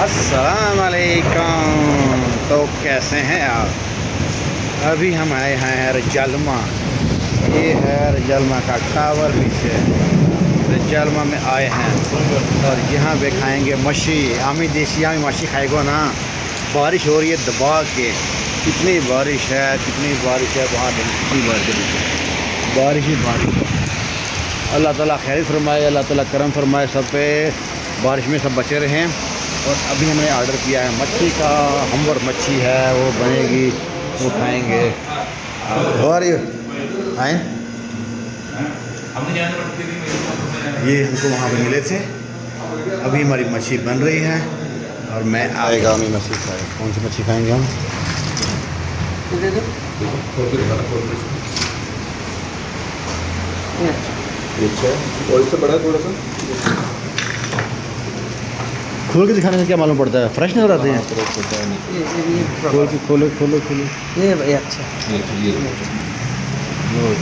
अस्सलाम वालेकुम। तो कैसे हैं आप? अभी हम आए हैं रजालमा। ये है रजालमा का टावर पीछे। रजालमा में आए हैं और यहाँ पे खाएंगे मछली। आमी देसी आमी मछली खाएगो ना। बारिश हो रही है दबा के। कितनी बारिश है वहाँ कितनी बारिश ही बारिश। अल्लाह ताला खैर फरमाए, अल्लाह ताला करम फरमाए सब पे। बारिश में सब बचे रहें। और अभी हमने ऑर्डर किया है मच्छी का। हमवर मच्छी है, वो बनेगी, वो खाएंगे। और आए ये हमको वहाँ पे मिले थे। अभी हमारी मच्छी बन रही है और मैं आएगा हमें मच्छी खाए। कौन सी मच्छी खाएंगे हम? और इससे बड़ा थोड़ा सा खोल के दिखाने से क्या मालूम पड़ता है? फ्रेश नजर आते हैं। खोलो खोलो खोलो। ये भाई अच्छा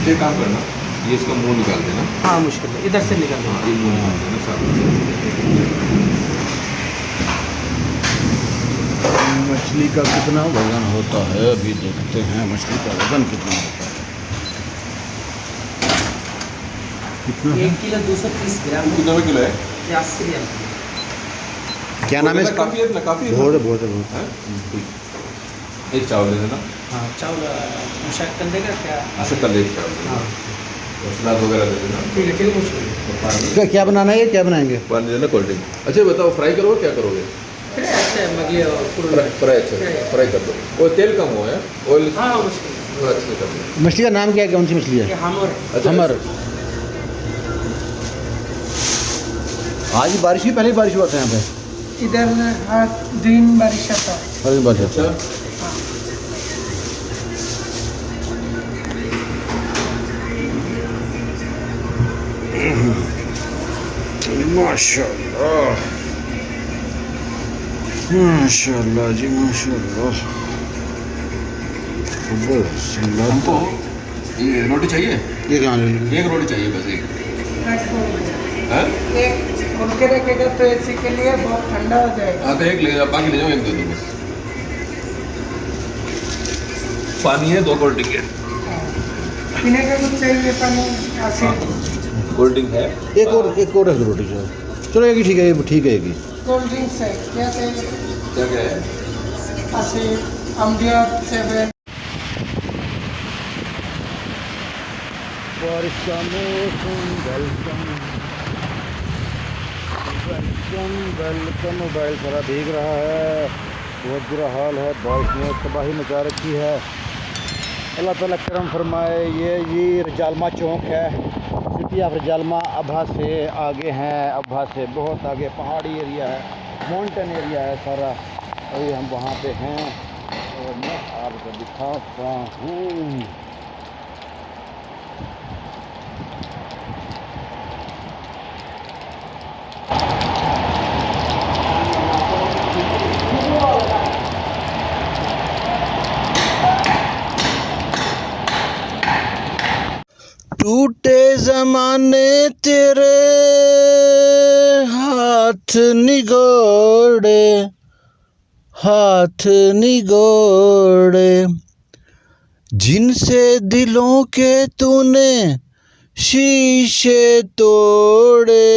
ये काम करना, ये इसका मुंह निकाल देना। हाँ मुश्किल है, इधर से निकाल देना। ये मुंह निकाल देना साथ। मछली का कितना वजन होता है अभी देखते हैं। मछली का वजन कितना होता है? कितना है? 1 किलो 230 ग्राम कितना किलो है? 80 ग्राम। क्या नाम है इसका? काफ़ी है ना, काफ़ी है। बहुत है। एक चावल दे देना। हाँ चावल मुशक कर देगा क्या? अच्छा कर ले चावल दे देना। और सलाद वगैरह दे देना। ठीक है मुश्किल है। इसका क्या बनाना है? ये क्या बनाएंगे? पानी दे देना, कोल्ड ड्रिंक। अच्छा बताओ, फ्राई करोगे क्या करोगे? अच्छा मगली और फ्राई अच्छा फ्राई कर दो। और तेल कम हो है, ऑयल हाँ मुश्किल अच्छे से कर दो। मछली का नाम क्या है? कौन सी मछली है? ये हमर अच्छा हमर। आज बारिश ही पहले बारिश हुआ था यहाँ पे। इधर हाँ दिन बारिश आता है। अरे बात है। अच्छा माशाल्लाह माशाल्लाह जी माशाल्लाह। हमको ये रोटी चाहिए, ये कहाँ ले लीजिए? एक रोटी चाहिए बस एक। हैं? एक उनके रखेगा तो एसी के लिए बहुत ठंडा हो जाएगा। हाँ तो एक ले जाओ, बाकी ले जाओ, एक दे दो बस। पानी है, 2 कोल्ड ड्रिंक है। पीने का कुछ चाहिए पानी? कोल्ड ड्रिंक है। एक और रख दो रोटी। चलो एक ही ठीक है, ये ठीक है एक ही। कोल्ड ड्रिंक्स है क्या चाहिए? क्या क्या है? 80 अमडिया 7। बारिश का मौसम वेलकम वेलकम वेलकम। मोबाइल सारा भीग रहा है, बहुत बुरा हाल है। बारिश ने तबाही मचा रखी है। अल्लाह ताला करम फरमाए। ये रजालमा चौक है। सिटी ऑफ रजालमा अभा से आगे हैं। अभा से बहुत आगे पहाड़ी एरिया है, माउंटेन एरिया है सारा। अभी हम वहाँ पे हैं और मैं आपको दिखाता हूँ। टूटे ज़माने तेरे हाथ निगोड़े जिनसे दिलों के तूने शीशे तोड़े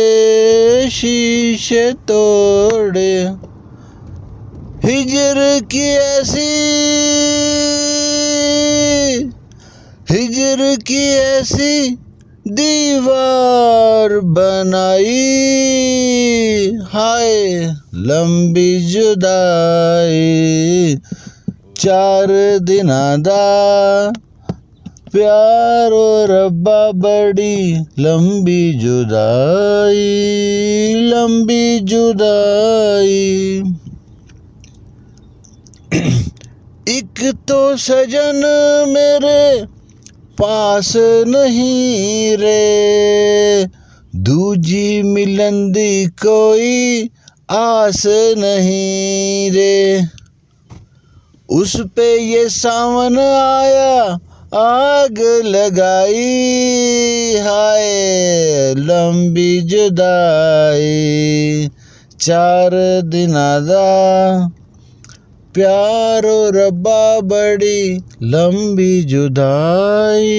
हिजर की ऐसी दीवार बनाई। हाय लंबी जुदाई 4 दिना दा प्यार और रब्बा बड़ी लंबी जुदाई। एक तो सजन मेरे पास नहीं रे, दूजी मिलन दी कोई आस नहीं रे। उस पे ये सावन आया आग लगाई। हाय लंबी जुदाई चार दिना दा प्यारो रब्बा बड़ी लंबी जुदाई